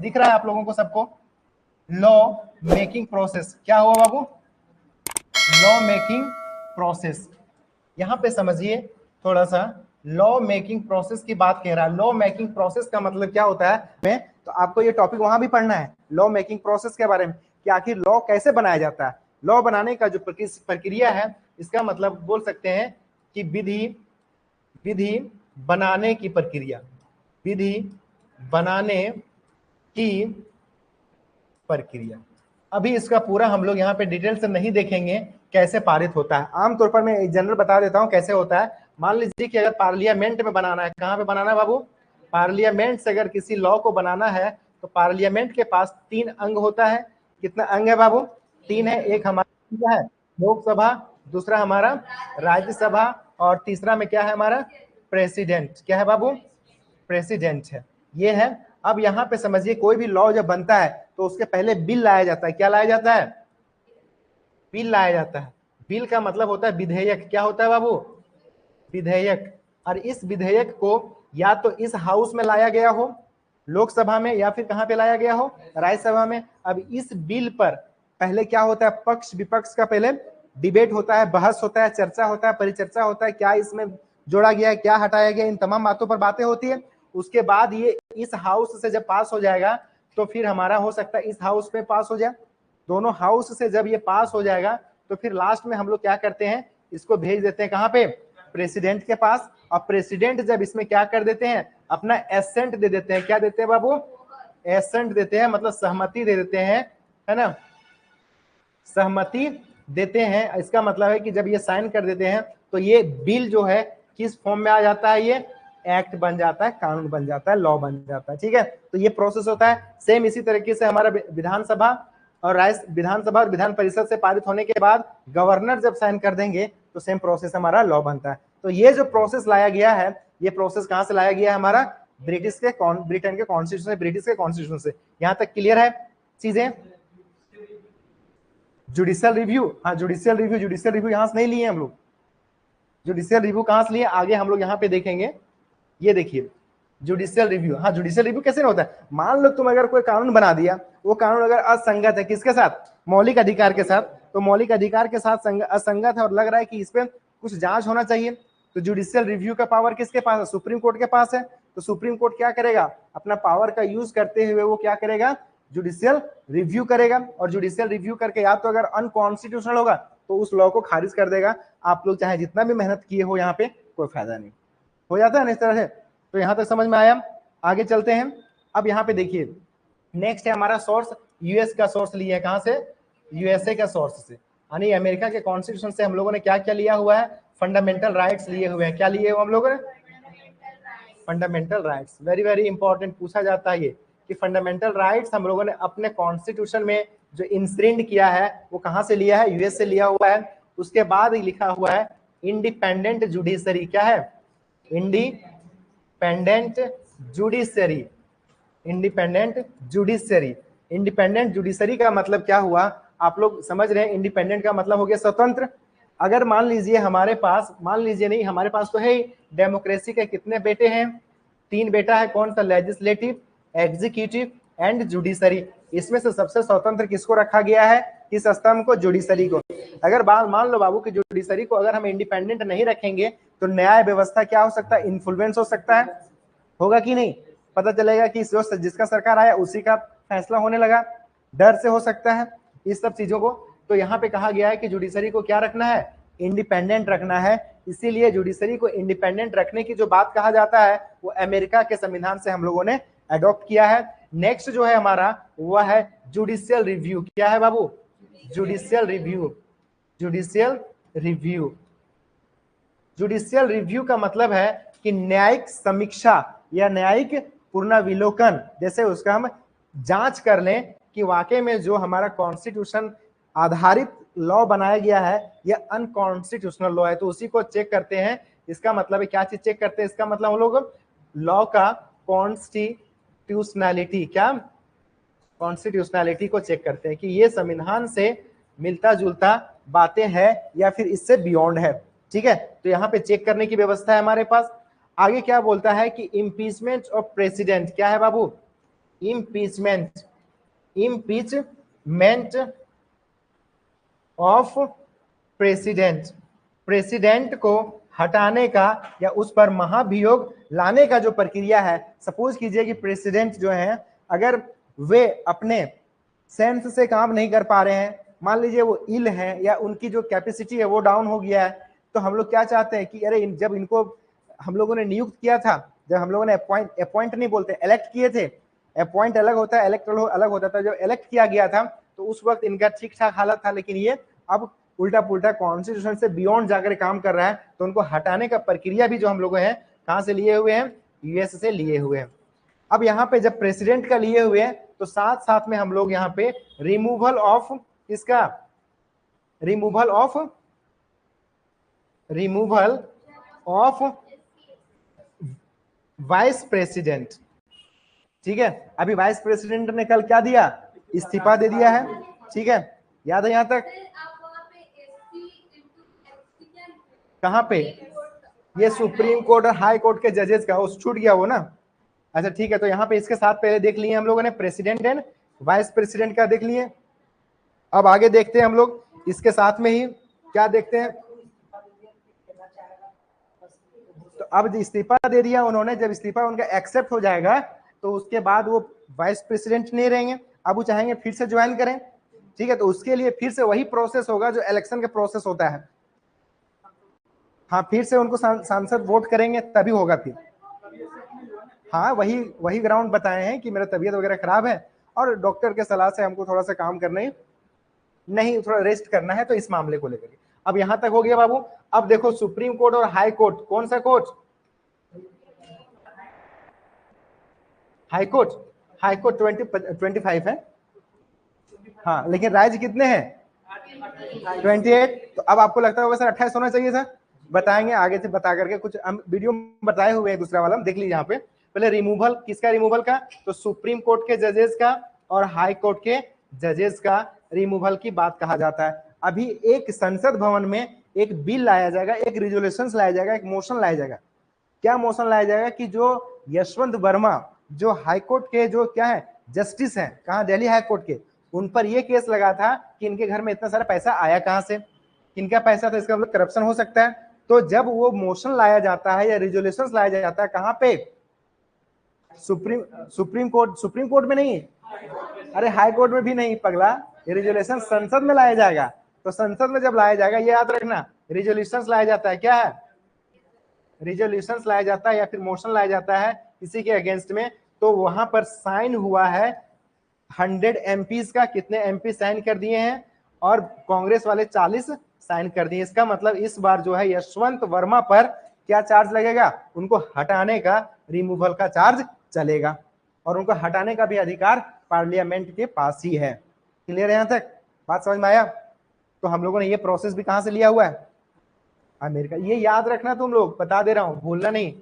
दिख रहा है आप लोगों को सबको? लॉ मेकिंग प्रोसेस क्या हुआ बाबू? Law making process. यहां पे समझिए थोड़ा सा, लॉ मेकिंग प्रोसेस की बात कह रहा है। लॉ मेकिंग प्रोसेस का मतलब क्या होता है, तो आपको ये टॉपिक वहां भी पढ़ना है लॉ मेकिंग प्रोसेस के बारे में कि आखिर लॉ कैसे बनाया जाता है। लॉ बनाने का जो प्रक्रिया है, इसका मतलब बोल सकते हैं कि विधि बनाने की प्रक्रिया, विधि बनाने की प्रक्रिया। अभी इसका पूरा हम लोग यहाँ पे डिटेल से नहीं देखेंगे कैसे पारित होता है। आमतौर पर मैं जनरल बता देता हूँ कैसे होता है। मान लीजिए कि अगर पार्लियामेंट में बनाना है, कहाँ पे बनाना है बाबू? पार्लियामेंट से अगर किसी लॉ को बनाना है तो पार्लियामेंट के पास 3 अंग होता है। कितना अंग है बाबू? 3 है। एक हमारा है लोकसभा, दूसरा हमारा राज्यसभा, और तीसरा में क्या है हमारा? प्रेसिडेंट। क्या है बाबू? प्रेसिडेंट है, ये है। अब यहाँ पे समझिए कोई भी लॉ जब बनता है तो उसके पहले बिल लाया जाता है। क्या लाया जाता है? बिल लाया जाता है। बिल का मतलब होता है विधेयक। क्या होता है बाबू? विधेयक। और इस विधेयक को या तो इस हाउस में लाया गया हो, लोकसभा में, या फिर कहां पे लाया गया हो? राज्यसभा में। अब इस बिल पर पहले क्या होता है? पक्ष विपक्ष का पहले डिबेट होता है, बहस होता है, चर्चा होता है, परिचर्चा होता है, क्या इसमें जोड़ा गया है, क्या हटाया गया, इन तमाम बातों पर बातें होती है। उसके बाद ये इस हाउस से जब पास हो जाएगा तो फिर हमारा हो सकता है इस हाउस में पास हो जाए। दोनों हाउस से जब ये पास हो जाएगा तो फिर लास्ट में हम लोग क्या करते हैं? इसको भेज देते हैं कहां पे? प्रेसिडेंट के पास। और प्रेसिडेंट जब इसमें क्या कर देते हैं? अपना एसेंट दे देते हैं। क्या देते हैं बाबू? एसेंट देते हैं, मतलब सहमति दे देते हैं, है ना? सहमति देते हैं। इसका मतलब है कि जब ये साइन कर देते हैं तो ये बिल जो है किस फॉर्म में आ जाता है? ये एक्ट बन जाता है, कानून बन जाता है, लॉ बन जाता है। ठीक है, तो ये प्रोसेस होता है। सेम इसी तरीके से हमारा विधानसभा और विधान परिषद से पारित होने के बाद गवर्नर जब साइन कर देंगे तो सेम प्रोसेस हमारा लॉ बनता है। तो ये जो प्रोसेस लाया गया है, ये प्रोसेस कहां से लाया गया है? हमारा ब्रिटेन के कॉन्स्टिट्यूशन से, ब्रिटिश के कॉन्स्टिट्यूशन से। यहां तक क्लियर है चीजें? जुडिशियल रिव्यू, हाँ जुडिशियल रिव्यू यहां से नहीं लिए हम लोग। जुडिशियल रिव्यू कहां से लिए? आगे हम लोग यहाँ पे देखेंगे। ये देखिए जुडिशियल रिव्यू। हाँ, जुडिशियल रिव्यू कैसे होता है? मान लो तुम अगर कोई कानून बना दिया, वो कानून अगर असंगत है, किसके साथ? मौलिक अधिकार के साथ। तो मौलिक अधिकार के साथ असंगत है और लग रहा है कि इस पे कुछ जांच होना चाहिए, तो जुडिशियल रिव्यू का पावर किसके पास है? सुप्रीम कोर्ट के पास है। तो सुप्रीम कोर्ट क्या करेगा? अपना पावर का यूज करते हुए वो क्या करेगा? जुडिशियल रिव्यू करेगा। और जुडिशियल रिव्यू करके या तो अगर अनकॉन्स्टिट्यूशनल होगा तो उस लॉ को खारिज कर देगा। आप लोग चाहे जितना भी मेहनत किए हो, यहाँ पे कोई फायदा नहीं। हो जाता है ना इस तरह से? तो यहां तक समझ में आया? आगे चलते हैं। अब यहाँ पे देखिए नेक्स्ट है हमारा सोर्स। यूएस का सोर्स लिया है, कहां से? यूएसए का सोर्स से, यानी अमेरिका के कॉन्स्टिट्यूशन से हम लोगों ने क्या क्या लिया हुआ है? फंडामेंटल राइट्स लिए हुए हैं। क्या लिए हुए हम लोगों ने? Fundamental rights. Very very important, पूछा जाता है ये कि फंडामेंटल राइट्स हम लोगों ने अपने कॉन्स्टिट्यूशन में जो इंस्क्रीन किया है वो कहां से लिया है? यूएस से लिया हुआ है। उसके बाद लिखा हुआ है इंडिपेंडेंट जुडिशरी। क्या है? Independent judiciary. Independent judiciary. Independent judiciary का मतलब क्या हुआ? आप लोग समझ रहे हैं? इंडिपेंडेंट का मतलब हो गया स्वतंत्र। अगर मान लीजिए हमारे पास, मान लीजिए नहीं, हमारे पास तो है ही डेमोक्रेसी के कितने बेटे हैं? 3 बेटा है। कौन सा? Legislative, executive and judiciary. इसमें से सबसे स्वतंत्र किसको रखा गया है? किस स्तंभ को? जुडिशरी को। अगर मान लो बाबू कि जुडिशरी को अगर हम इंडिपेंडेंट नहीं रखेंगे तो न्याय व्यवस्था क्या हो सकता है? इन्फ्लुएंस हो सकता है। होगा कि नहीं? पता चलेगा कि जिसका सरकार आया उसी का फैसला होने लगा। डर से हो सकता है इस सब चीजों को। तो यहाँ पे कहा गया है कि जुडिशरी को क्या रखना है? इंडिपेंडेंट रखना है। इसीलिए जुडिशरी को इंडिपेंडेंट रखने की जो बात कहा जाता है वो अमेरिका के संविधान से हम लोगों ने अडॉप्ट किया है। नेक्स्ट जो है हमारा वह है जुडिशियल रिव्यू। क्या है बाबू? Judicial review. Judicial review. Judicial review का मतलब है कि न्यायिक समीक्षा या न्यायिक पुनर्विलोकन। जैसे उसका हम जांच कर लें कि वाकई में जो हमारा कॉन्स्टिट्यूशन आधारित लॉ बनाया गया है यह अनकॉन्स्टिट्यूशनल लॉ है, तो उसी को चेक करते हैं। इसका मतलब है क्या चीज चेक करते हैं? इसका मतलब हम लोग लॉ का कॉन्स्टिट्यूशनैलिटी, क्या कॉन्स्टिट्यूशनैलिटी को चेक करते हैं कि ये संविधान से मिलता जुलता बातें हैं या फिर इससे बियॉन्ड है। ठीक है, तो यहाँ पे चेक करने की व्यवस्था है हमारे पास। आगे क्या बोलता है कि इम्पीचमेंट ऑफ प्रेसिडेंट। क्या है बाबू? Impeachment, impeachment of president, president को हटाने का या उस पर महाभियोग लाने का जो प्रक्रिया है। सपोज कीजिए कि प्रेसिडेंट जो है अगर वे अपने सेंस से काम नहीं कर पा रहे हैं, मान लीजिए वो इल है या उनकी जो कैपेसिटी है वो डाउन हो गया है, तो हम लोग क्या चाहते हैं कि अरे जब इनको हम लोगों ने नियुक्त किया था, जब हम लोगों ने अपॉइंट नहीं बोलते, इलेक्ट किए थे, अपॉइंट अलग होता है, इलेक्ट अलग होता था, जब इलेक्ट किया गया था तो उस वक्त इनका ठीक ठाक हालत था, लेकिन ये अब उल्टा पुल्टा कॉन्स्टिट्यूशन से बियॉन्ड जाकर काम कर रहा है, तो उनको हटाने का प्रक्रिया भी जो हम लोग हैं कहां से लिए हुए हैं, यूएस से लिए हुए हैं। अब यहाँ पे जब प्रेसिडेंट का लिए हुए हैं तो साथ साथ में हम लोग यहाँ पे रिमूवल ऑफ इसका, रिमूवल ऑफ वाइस प्रेसिडेंट, ठीक है। अभी वाइस प्रेसिडेंट ने कल क्या दिया, इस्तीफा दे दिया है, ठीक है, याद है यहां तक। कहां पे, ये सुप्रीम कोर्ट और हाई कोर्ट के जजेस का, उस छूट गया वो ना। अच्छा ठीक है, तो यहाँ पे इसके साथ पहले देख लिए हम लोगों ने प्रेसिडेंट एंड वाइस प्रेसिडेंट का देख लिए। अब आगे देखते हैं हम लोग इसके साथ में ही क्या देखते हैं। तो अब इस्तीफा दे दिया उन्होंने, जब इस्तीफा उनका एक्सेप्ट हो जाएगा तो उसके बाद वो वाइस प्रेसिडेंट नहीं रहेंगे, अब वो चाहेंगे फिर से ज्वाइन करें, ठीक है। तो उसके लिए फिर से वही प्रोसेस होगा जो इलेक्शन का प्रोसेस होता है, हाँ, फिर से उनको सांसद वोट करेंगे तभी होगा फिर। हाँ, वही ग्राउंड बताए हैं कि मेरा तबीयत वगैरह खराब है और डॉक्टर के सलाह से हमको थोड़ा सा काम करने नहीं, थोड़ा रेस्ट करना है, तो इस मामले को लेकर। अब यहां तक हो गया बाबू। अब देखो सुप्रीम कोर्ट और हाई कोर्ट, कौन सा court, high court, high court 25 है, हाँ, लेकिन राज्य कितने हैं 28। तो अब आपको लगता होगा सर 28 होना चाहिए था, बताएंगे आगे से बता करके, कुछ हम वीडियो में बताए हुए हैं, दूसरा वाला देख लीजिए। यहाँ पे पहले रिमूवल किसका, रिमूवल का, तो सुप्रीम कोर्ट के जजेस का और हाई कोर्ट के जजेस का रिमूवल की बात कहा जाता है। अभी एक संसद भवन में एक बिल लाया जाएगा, एक रिजोल्यूशन लाया जाएगा, एक मोशन लाया जाएगा। क्या मोशन लाया जाएगा कि जो यशवंत वर्मा जो हाई कोर्ट के जो क्या है जस्टिस हैं, कहा दिल्ली हाई कोर्ट के, उन पर यह केस लगा था कि इनके घर में इतना सारा पैसा आया कहां से, किनका पैसा था, इसका मतलब करप्शन हो सकता है। तो जब वो मोशन लाया जाता है या रिजोल्यूशन लाया जाता है, कहां पे, सुप्रीम कोर्ट में नहीं, अरे हाई कोर्ट में भी नहीं पगला, ये रिजोल्यूशन संसद में लाया जाएगा। तो संसद में जब लाया जाएगा, ये याद रखना, रिजोल्यूशन लाया जाता है, क्या है, रिजोल्यूशन लाया जाता है या फिर मोशन लाया जाता है किसी के अगेंस्ट में, तो वहां पर साइन हुआ है 100 एमपीज का, कितने एमपी साइन कर दिए हैं, और कांग्रेस वाले 40 साइन कर दिए। इसका मतलब इस बार जो है यशवंत वर्मा पर क्या चार्ज लगेगा, उनको हटाने का, रिमूवल का चार्ज चलेगा, और उनको हटाने का भी अधिकार पार्लियामेंट के पास ही है। क्लियर है यहां तक, बात समझ में आया। तो हम लोगों ने ये प्रोसेस भी कहां से लिया हुआ है, अमेरिका। ये याद रखना तुम लोग, बता दे रहा हूं, भूलना नहीं,